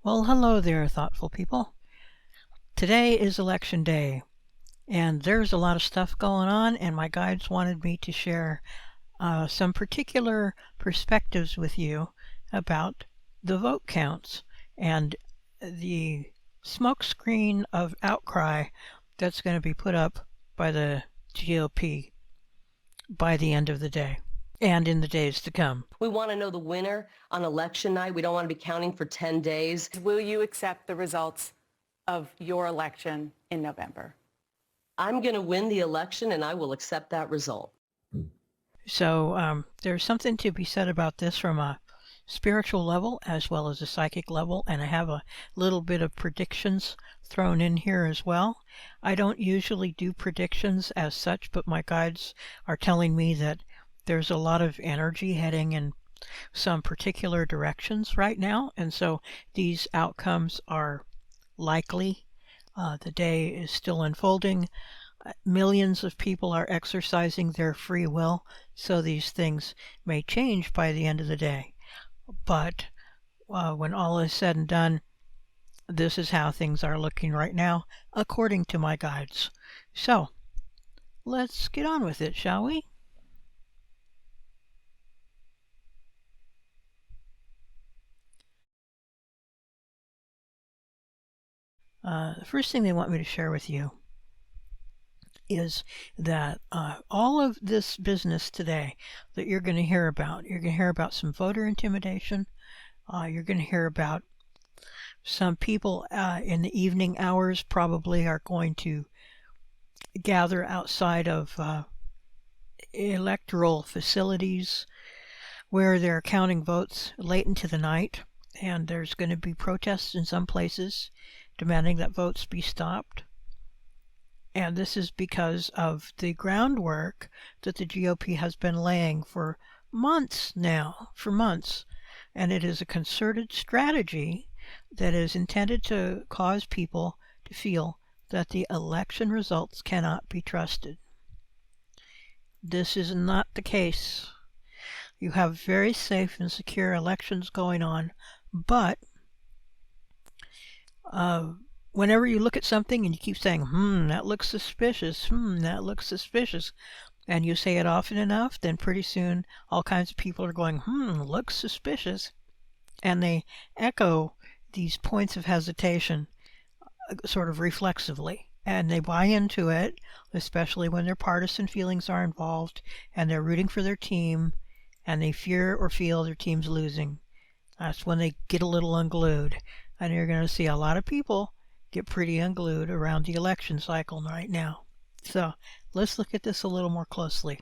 Well, hello there, thoughtful people. Today is election day, and there's a lot of stuff going on, and my guides wanted me to share some particular perspectives with you about the vote counts and the smokescreen of outcry that's going to be put up by the GOP by the end of the day and in the days to come. We want to know the winner on election night. We don't want to be counting for 10 days. Will you accept the results of your election in November? I'm going to win the election and I will accept that result. So there's something to be said about this from a spiritual level as well as a psychic level, and I have a little bit of predictions thrown in here as well. I don't usually do predictions as such, but my guides are telling me that there's a lot of energy heading in some particular directions right now, and so these outcomes are likely. The day is still unfolding. Millions of people are exercising their free will, so these things may change by the end of the day. But when all is said and done, this is how things are looking right now, according to my guides. So, let's get on with it, shall we? The first thing they want me to share with you is that all of this business today that you're going to hear about some voter intimidation. You're going to hear about some people in the evening hours probably are going to gather outside of electoral facilities where they're counting votes late into the night, and there's going to be protests in some places demanding that votes be stopped. And this is because of the groundwork that the GOP has been laying for months now, And it is a concerted strategy that is intended to cause people to feel that the election results cannot be trusted. This is not the case. You have very safe and secure elections going on, but whenever you look at something and you keep saying, that looks suspicious, that looks suspicious, and you say it often enough, then pretty soon all kinds of people are going, looks suspicious. And they echo these points of hesitation sort of reflexively. And they buy into it, especially when their partisan feelings are involved and they're rooting for their team and they fear or feel their team's losing. That's when they get a little unglued. And you're going to see a lot of people get pretty unglued around the election cycle right now. So let's look at this a little more closely.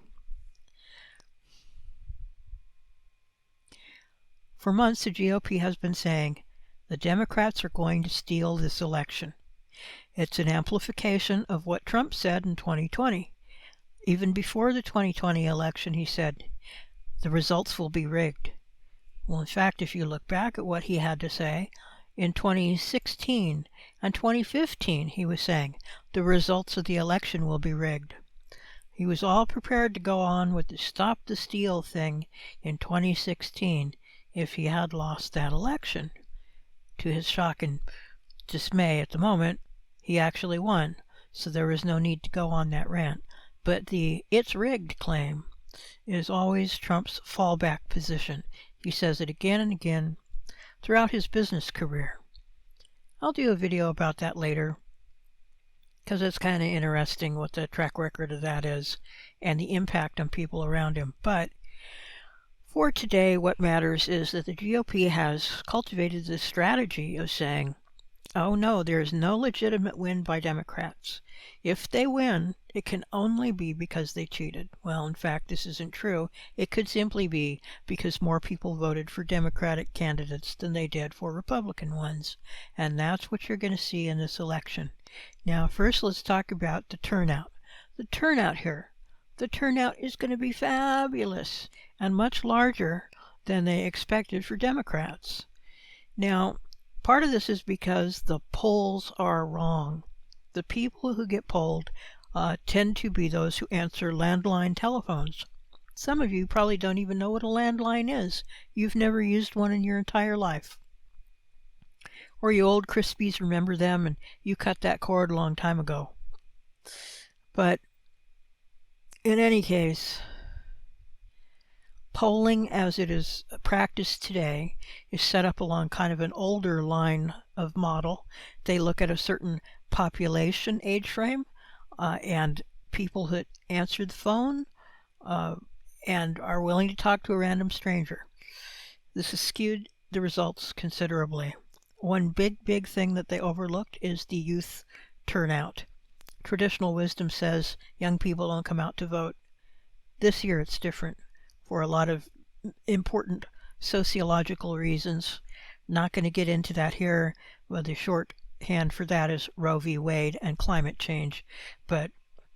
For months, the GOP has been saying the Democrats are going to steal this election. It's an amplification of what Trump said in 2020. Even before the 2020 election, he said the results will be rigged. Well, in fact, if you look back at what he had to say, in 2016 and 2015, he was saying the results of the election will be rigged. He was all prepared to go on with the Stop the Steal thing in 2016 if he had lost that election. To his shock and dismay at the moment, he actually won, so there was no need to go on that rant. But the "it's rigged" claim is always Trump's fallback position. He says it again and again throughout his business career. I'll do a video about that later because it's kind of interesting what the track record of that is and the impact on people around him. But for today, what matters is that the GOP has cultivated this strategy of saying, oh no, there's no legitimate win by Democrats. If they win, it can only be because they cheated. Well, in fact, this isn't true. It could simply be because more people voted for Democratic candidates than they did for Republican ones. And that's what you're going to see in this election. Now, first, let's talk about the turnout. The turnout here. The turnout is going to be fabulous and much larger than they expected for Democrats. Now, part of this is because the polls are wrong. The people who get polled tend to be those who answer landline telephones. Some of you probably don't even know what a landline is. You've never used one in your entire life. Or you old Crispies remember them, and you cut that cord a long time ago. But in any case, polling as it is practiced today is set up along kind of an older line of model. They look at a certain population age frame and people that answer the phone and are willing to talk to a random stranger. This has skewed the results considerably. One big thing that they overlooked is the youth turnout. Traditional wisdom says young people don't come out to vote. This year it's different for a lot of important sociological reasons. Not going to get into that here, but the shorthand for that is Roe v. Wade and climate change, but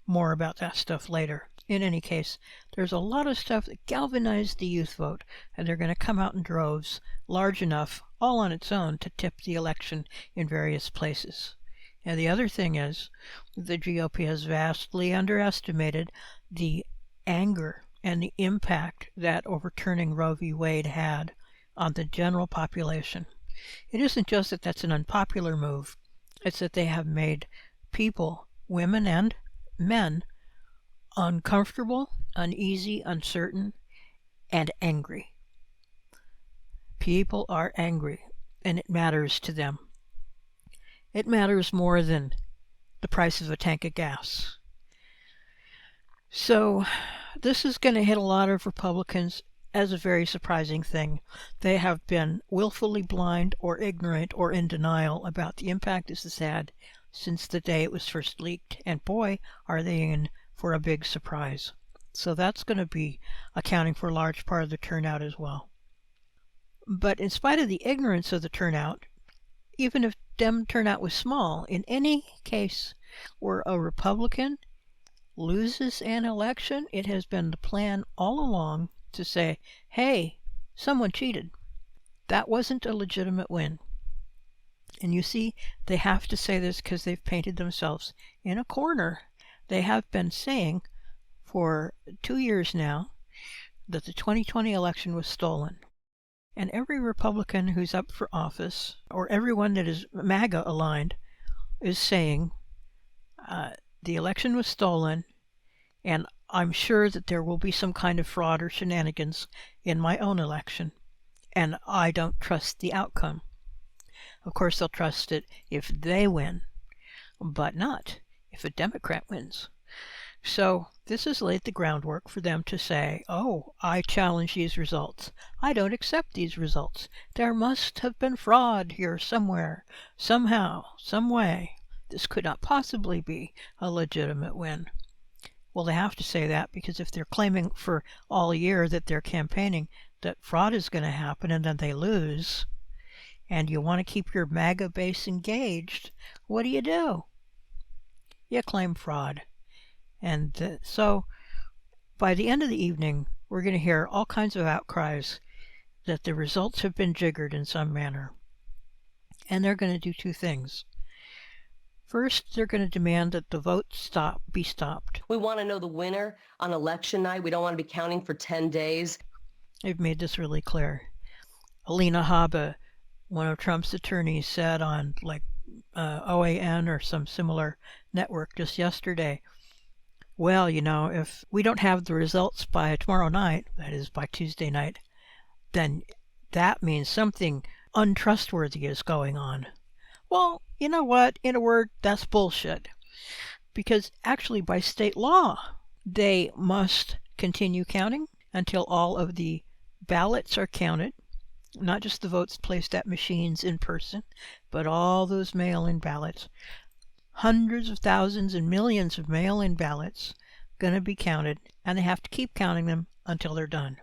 more about that stuff later. In any case, there's a lot of stuff that galvanized the youth vote, and they're going to come out in droves, large enough, all on its own, to tip the election in various places. And the other thing is, the GOP has vastly underestimated the anger and the impact that overturning Roe v. Wade had on the general population. It isn't just that that's an unpopular move, it's that they have made people, women and men, uncomfortable, uneasy, uncertain, and angry. People are angry, and it matters to them. It matters more than the price of a tank of gas. So this is going to hit a lot of Republicans as a very surprising thing. They have been willfully blind or ignorant or in denial about the impact this has had since the day it was first leaked, and boy, are they in for a big surprise. So that's going to be accounting for a large part of the turnout as well. But in spite of the ignorance of the turnout, even if Dem turnout was small, in any case where a Republican loses an election, it has been the plan all along to say, hey, someone cheated. That wasn't a legitimate win. And you see, they have to say this because they've painted themselves in a corner. They have been saying for 2 years now that the 2020 election was stolen. And every Republican who's up for office, or everyone that is MAGA aligned, is saying the election was stolen, and I'm sure that there will be some kind of fraud or shenanigans in my own election, and I don't trust the outcome. Of course, they'll trust it if they win, but not if a Democrat wins. So this has laid the groundwork for them to say, oh, I challenge these results. I don't accept these results. There must have been fraud here somewhere, somehow, some way. This could not possibly be a legitimate win. Well, they have to say that because if they're claiming for all year that they're campaigning that fraud is going to happen and then they lose, and you want to keep your MAGA base engaged, what do? You claim fraud. And so by the end of the evening, we're going to hear all kinds of outcries that the results have been jiggered in some manner. And they're going to do two things. First, they're going to demand that the vote be stopped. We want to know the winner on election night. We don't want to be counting for 10 days. They've made this really clear. Alina Habba, one of Trump's attorneys, said on OAN or some similar network just yesterday, well, if we don't have the results by tomorrow night, that is by Tuesday night, then that means something untrustworthy is going on. Well, you know what? In a word, that's bullshit. Because actually by state law, they must continue counting until all of the ballots are counted, not just the votes placed at machines in person, but all those mail-in ballots. Hundreds of thousands and millions of mail-in ballots going to be counted, and they have to keep counting them until they're done.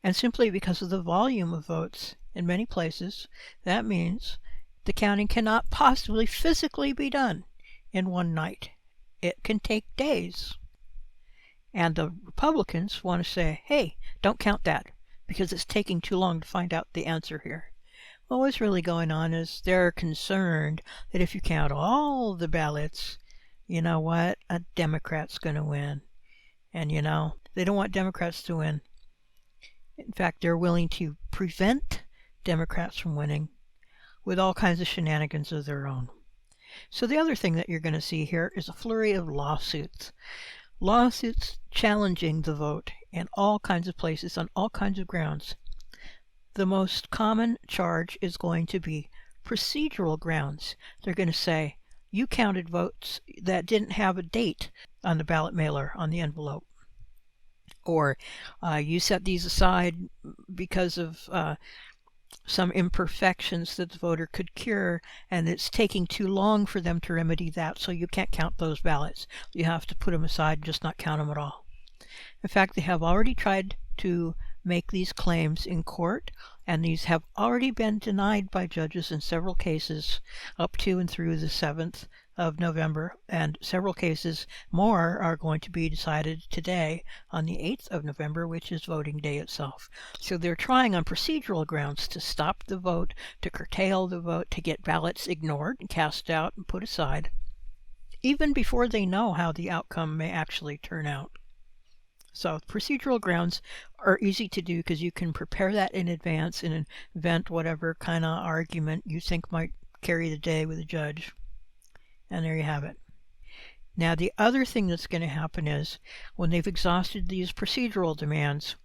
And simply because of the volume of votes in many places, that means the counting cannot possibly physically be done in one night. It can take days. And the Republicans want to say, hey, don't count that because it's taking too long to find out the answer here. Well, what's really going on is they're concerned that if you count all the ballots, you know what? A Democrat's going to win. And, they don't want Democrats to win. In fact, they're willing to prevent Democrats from winning with all kinds of shenanigans of their own. So the other thing that you're going to see here is a flurry of lawsuits. Lawsuits challenging the vote in all kinds of places on all kinds of grounds. The most common charge is going to be procedural grounds. They're going to say, you counted votes that didn't have a date on the ballot mailer on the envelope. Or you set these aside because of some imperfections that the voter could cure, and it's taking too long for them to remedy that, so you can't count those ballots. You have to put them aside and just not count them at all. In fact, they have already tried to make these claims in court, and these have already been denied by judges in several cases up to and through the 7th of November, and several cases more are going to be decided today on the 8th of November, which is voting day itself. So they're trying on procedural grounds to stop the vote, to curtail the vote, to get ballots ignored and cast out and put aside, even before they know how the outcome may actually turn out. So procedural grounds are easy to do because you can prepare that in advance and invent whatever kind of argument you think might carry the day with a judge. And there you have it. Now the other thing that's going to happen is when they've exhausted these procedural demands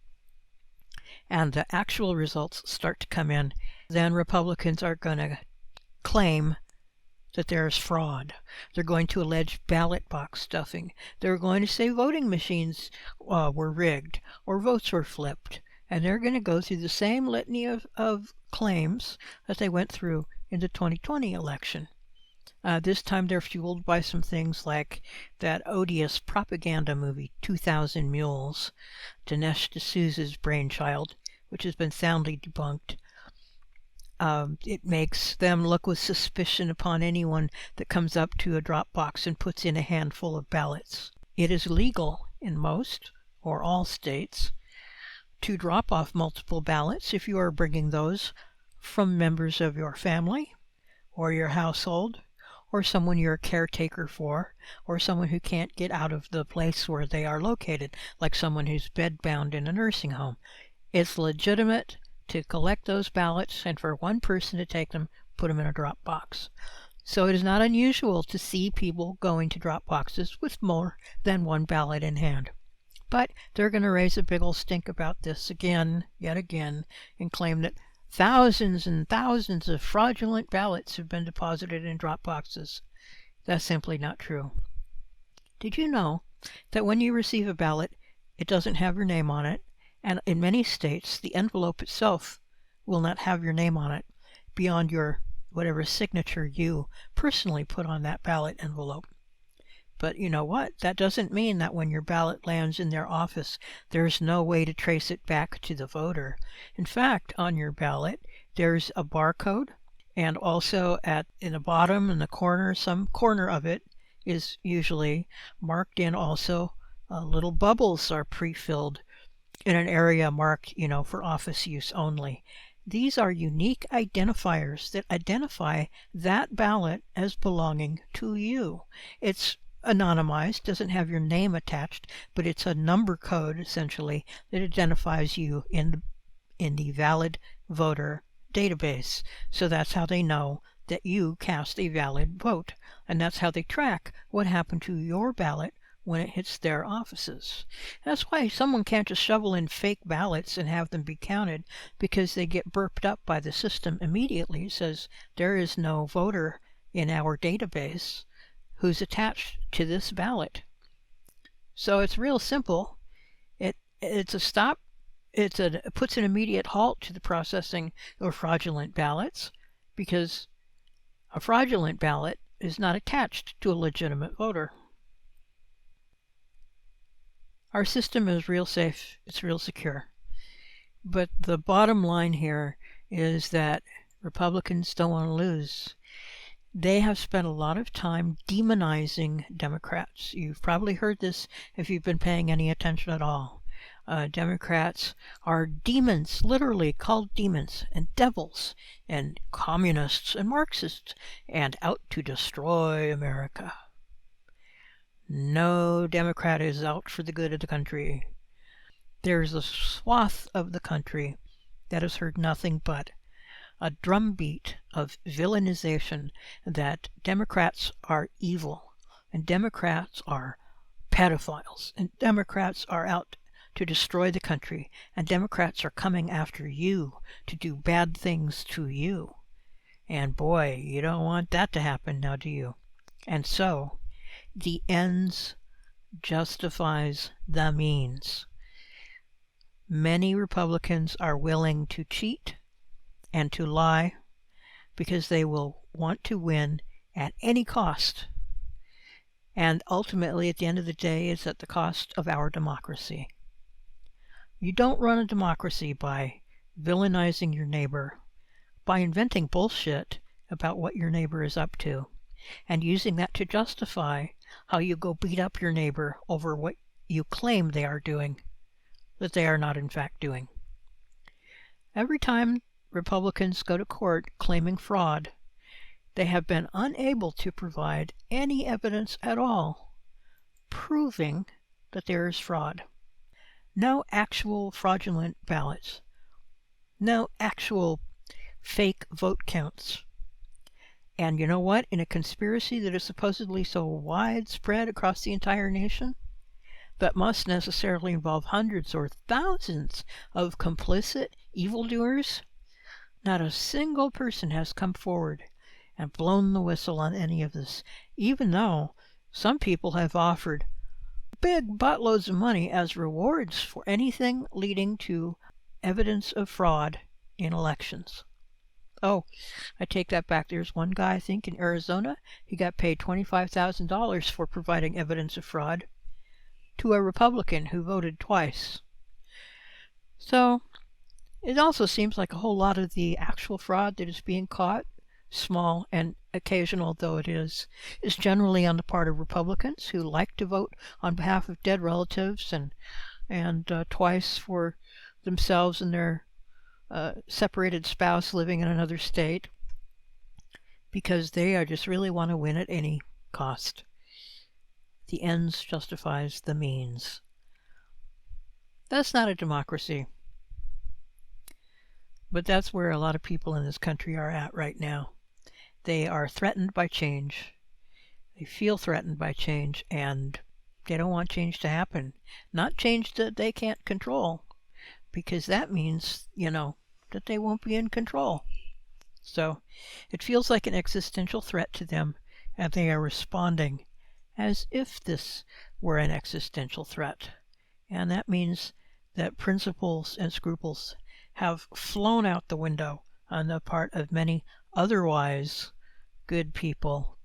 and the actual results start to come in, then Republicans are going to claim that there's fraud. They're going to allege ballot box stuffing. They're going to say voting machines were rigged or votes were flipped. And they're going to go through the same litany of claims that they went through in the 2020 election. This time they're fueled by some things like that odious propaganda movie, 2000 Mules, Dinesh D'Souza's brainchild, which has been soundly debunked. It makes them look with suspicion upon anyone that comes up to a drop box and puts in a handful of ballots. It is legal in most or all states to drop off multiple ballots if you are bringing those from members of your family or your household or someone you're a caretaker for or someone who can't get out of the place where they are located, like someone who's bedbound in a nursing home. It's legitimate to collect those ballots and for one person to take them, put them in a drop box. So it is not unusual to see people going to drop boxes with more than one ballot in hand. But they're going to raise a big old stink about this again, yet again, and claim that thousands and thousands of fraudulent ballots have been deposited in drop boxes. That's simply not true. Did you know that when you receive a ballot, it doesn't have your name on it? And in many states, the envelope itself will not have your name on it beyond your whatever signature you personally put on that ballot envelope. But you know what? That doesn't mean that when your ballot lands in their office, there's no way to trace it back to the voter. In fact, on your ballot, there's a barcode, and also in the bottom in the corner, some corner of it is usually marked in also. Little bubbles are pre-filled in an area marked, for office use only. These are unique identifiers that identify that ballot as belonging to you. It's anonymized, doesn't have your name attached, but it's a number code essentially that identifies you in the valid voter database. So that's how they know that you cast a valid vote, and that's how they track what happened to your ballot when it hits their offices. That's why someone can't just shovel in fake ballots and have them be counted, because they get burped up by the system immediately. It says there is no voter in our database who's attached to this ballot. So it's real simple. It's a stop. It puts an immediate halt to the processing of fraudulent ballots, because a fraudulent ballot is not attached to a legitimate voter. Our system is real safe, it's real secure. But the bottom line here is that Republicans don't want to lose. They have spent a lot of time demonizing Democrats. You've probably heard this if you've been paying any attention at all. Democrats are demons, literally called demons, and devils, and communists and Marxists, and out to destroy America. No Democrat is out for the good of the country. There's a swath of the country that has heard nothing but a drumbeat of villainization that Democrats are evil and Democrats are pedophiles and Democrats are out to destroy the country and Democrats are coming after you to do bad things to you. And boy, you don't want that to happen now, do you? And so, the ends justifies the means. Many Republicans are willing to cheat and to lie because they will want to win at any cost. And ultimately, at the end of the day, it's at the cost of our democracy. You don't run a democracy by villainizing your neighbor, by inventing bullshit about what your neighbor is up to, and using that to justify how you go beat up your neighbor over what you claim they are doing, that they are not in fact doing. Every time Republicans go to court claiming fraud, they have been unable to provide any evidence at all proving that there is fraud. No actual fraudulent ballots. No actual fake vote counts. And you know what? In a conspiracy that is supposedly so widespread across the entire nation, that must necessarily involve hundreds or thousands of complicit evildoers, not a single person has come forward and blown the whistle on any of this, even though some people have offered big buttloads of money as rewards for anything leading to evidence of fraud in elections. Oh, I take that back. There's one guy, I think, in Arizona. He got paid $25,000 for providing evidence of fraud to a Republican who voted twice. So it also seems like a whole lot of the actual fraud that is being caught, small and occasional though it is generally on the part of Republicans who like to vote on behalf of dead relatives and twice for themselves and their separated spouse living in another state, because they just really want to win at any cost. The ends justifies the means. That's not a democracy. But that's where a lot of people in this country are at right now. They are threatened by change. They feel threatened by change, and they don't want change to happen. Not change that they can't control, because that means, that they won't be in control. So it feels like an existential threat to them, and they are responding as if this were an existential threat. And that means that principles and scruples have flown out the window on the part of many otherwise good people,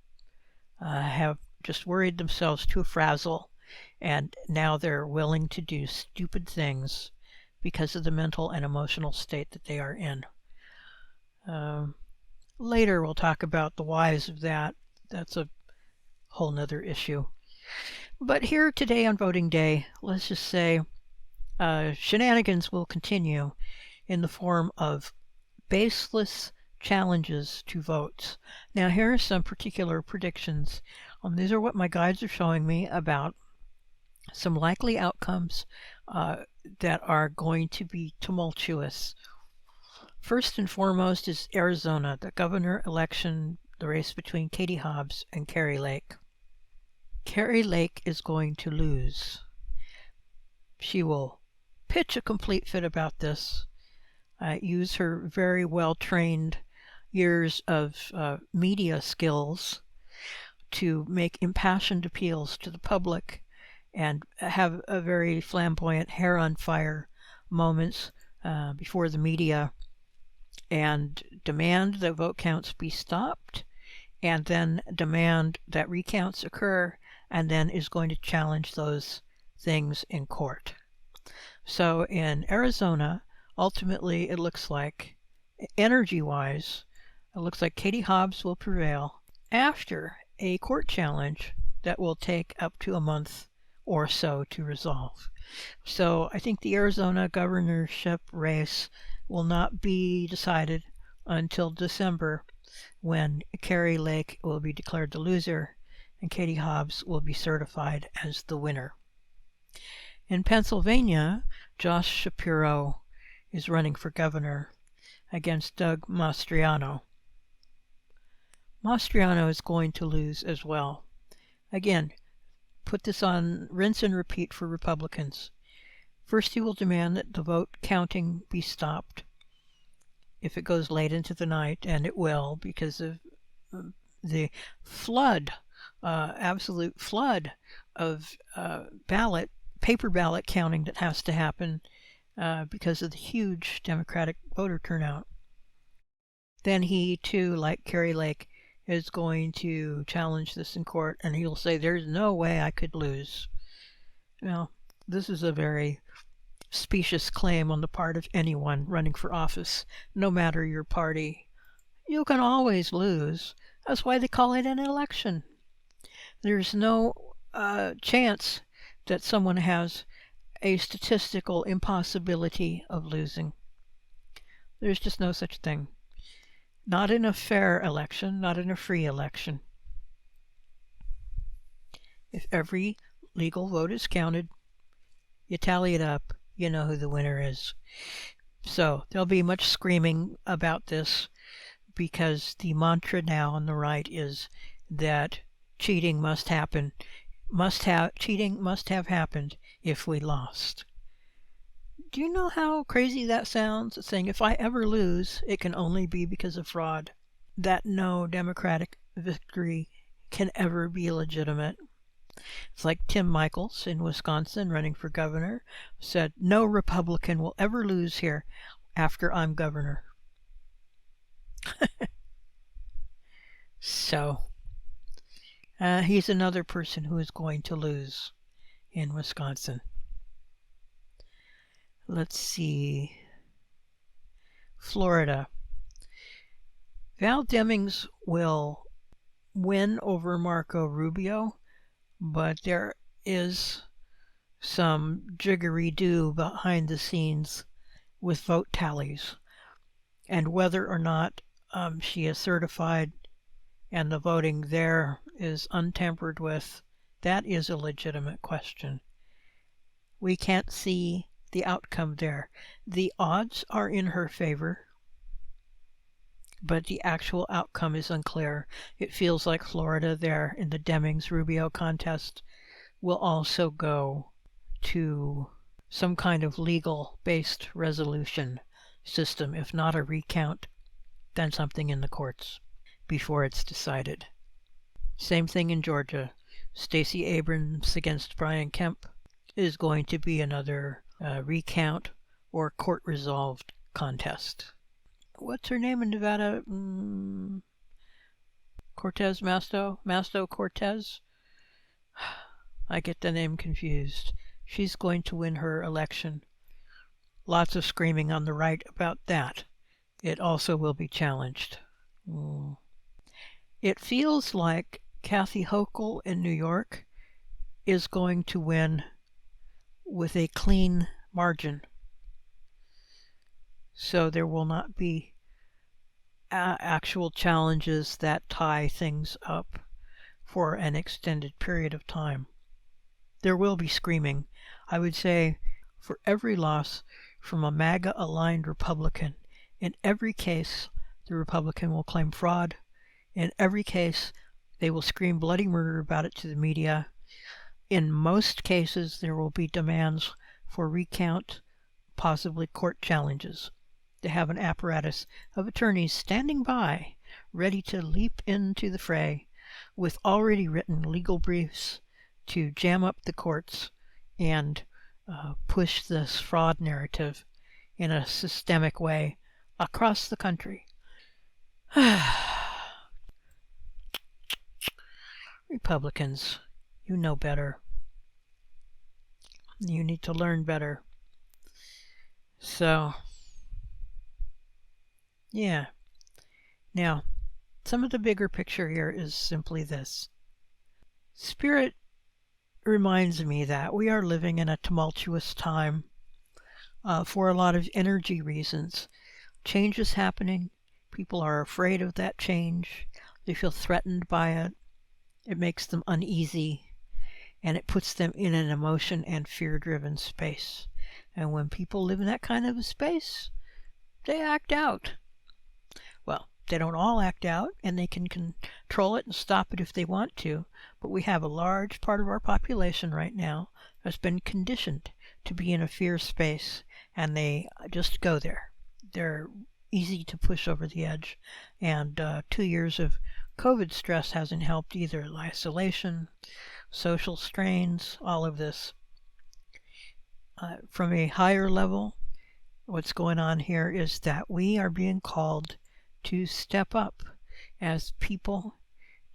have just worried themselves to a frazzle, and now they're willing to do stupid things because of the mental and emotional state that they are in. Later we'll talk about the whys of that. That's a whole nother issue. But here today on voting day, let's just say shenanigans will continue in the form of baseless challenges to votes. Now here are some particular predictions. These are what my guides are showing me about some likely outcomes that are going to be tumultuous. First and foremost is Arizona, the governor election, the race between Katie Hobbs and Kari Lake. Kari Lake is going to lose. She will pitch a complete fit about this, use her very well-trained years of media skills to make impassioned appeals to the public and have a very flamboyant hair on fire moments before the media, and demand that vote counts be stopped, and then demand that recounts occur, and then is going to challenge those things in court. So in Arizona, ultimately it looks like, energy-wise, it looks like Katie Hobbs will prevail after a court challenge that will take up to a month or so to resolve. So I think the Arizona governorship race will not be decided until December, when Kari Lake will be declared the loser and Katie Hobbs will be certified as the winner. In Pennsylvania, Josh Shapiro is running for governor. against Doug Mastriano. Mastriano is going to lose as well. Again, put this on rinse and repeat for Republicans. First, he will demand that the vote counting be stopped if it goes late into the night, and it will because of the flood, absolute flood of paper ballot counting that has to happen because of the huge Democratic voter turnout. Then he, too, like Kari Lake, is going to challenge this in court, and he'll say, there's no way I could lose. Now, this is a very specious claim on the part of anyone running for office, no matter your party. You can always lose. That's why they call it an election. There's no chance that someone has a statistical impossibility of losing. There's just no such thing. Not in a fair election, not in a free election. If every legal vote is counted, you tally it up, you know who the winner is. So there'll be much screaming about this because the mantra now on the right is that cheating must happen. Cheating must have happened if we lost. Do you know how crazy that sounds? It's saying if I ever lose, it can only be because of fraud. That no Democratic victory can ever be legitimate. It's like Tim Michels in Wisconsin running for governor said, no Republican will ever lose here after I'm governor. So, he's another person who is going to lose in Wisconsin. Let's see. Florida. Val Demings will win over Marco Rubio, but there is some jiggery-do behind the scenes with vote tallies. And whether or not she is certified and the voting there is untampered with, that is a legitimate question. We can't see the outcome there. The odds are in her favor, but the actual outcome is unclear. It feels like Florida there in the Demings-Rubio contest will also go to some kind of legal-based resolution system, if not a recount, then something in the courts before it's decided. Same thing in Georgia. Stacey Abrams against Brian Kemp is going to be another recount or court-resolved contest. What's her name in Nevada? Cortez Masto? Masto Cortez? I get the name confused. She's going to win her election. Lots of screaming on the right about that. It also will be challenged. It feels like Kathy Hochul in New York is going to win with a clean margin. So there will not be actual challenges that tie things up for an extended period of time. There will be screaming. I would say for every loss from a MAGA-aligned Republican, in every case, the Republican will claim fraud. In every case, they will scream bloody murder about it to the media. In most cases, there will be demands for recount, possibly court challenges. They have an apparatus of attorneys standing by, ready to leap into the fray with already written legal briefs to jam up the courts and push this fraud narrative in a systemic way across the country. Republicans, you know better. You need to learn better. So, yeah. Now, some of the bigger picture here is simply this. Spirit reminds me that we are living in a tumultuous time for a lot of energy reasons. Change is happening. People are afraid of that change. They feel threatened by it. It makes them uneasy, and it puts them in an emotion and fear-driven space. And when people live in that kind of a space, they act out. Well, they don't all act out, and they can control it and stop it if they want to, but we have a large part of our population right now that's been conditioned to be in a fear space, and they just go there. They're easy to push over the edge, and 2 years of COVID stress hasn't helped either. Isolation, social strains, all of this. From a higher level, what's going on here is that we are being called to step up as people,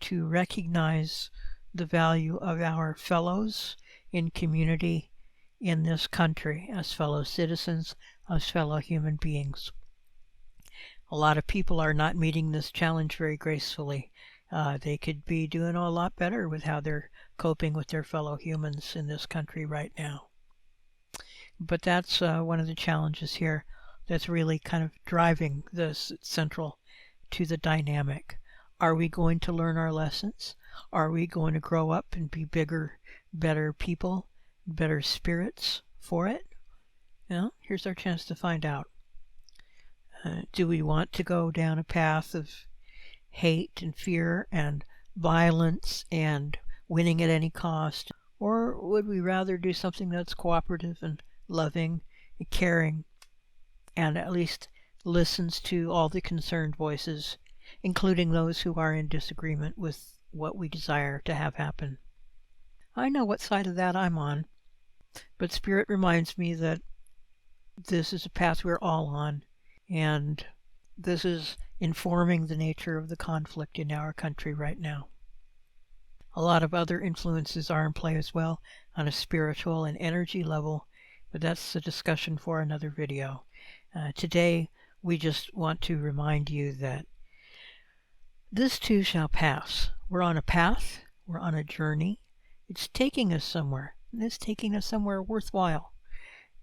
to recognize the value of our fellows in community in this country, as fellow citizens, as fellow human beings. A lot of people are not meeting this challenge very gracefully. They could be doing a lot better with how they're coping with their fellow humans in this country right now. But that's one of the challenges here that's really kind of driving this central to the dynamic. Are we going to learn our lessons? Are we going to grow up and be bigger, better people, better spirits for it? Well, here's our chance to find out. Do we want to go down a path of hate and fear and violence and winning at any cost? Or would we rather do something that's cooperative and loving and caring, and at least listens to all the concerned voices, including those who are in disagreement with what we desire to have happen? I know what side of that I'm on, but Spirit reminds me that this is a path we're all on, and this is informing the nature of the conflict in our country right now. A lot of other influences are in play as well on a spiritual and energy level, but that's a discussion for another video. Today, we just want to remind you that this too shall pass. We're on a path, we're on a journey. It's taking us somewhere, and it's taking us somewhere worthwhile.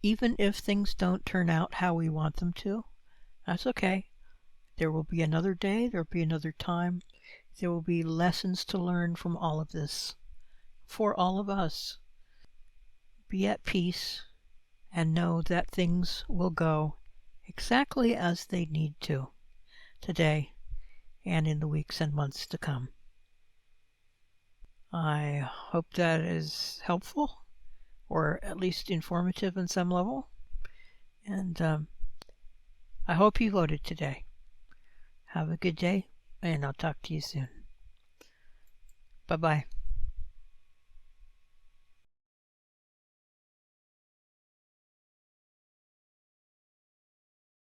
Even if things don't turn out how we want them to, that's okay. There will be another day, there will be another time. There will be lessons to learn from all of this, for all of us. Be at peace and know that things will go exactly as they need to today and in the weeks and months to come. I hope that is helpful, or at least informative on some level, and I hope you voted today. Have a good day, and I'll talk to you soon. Bye-bye.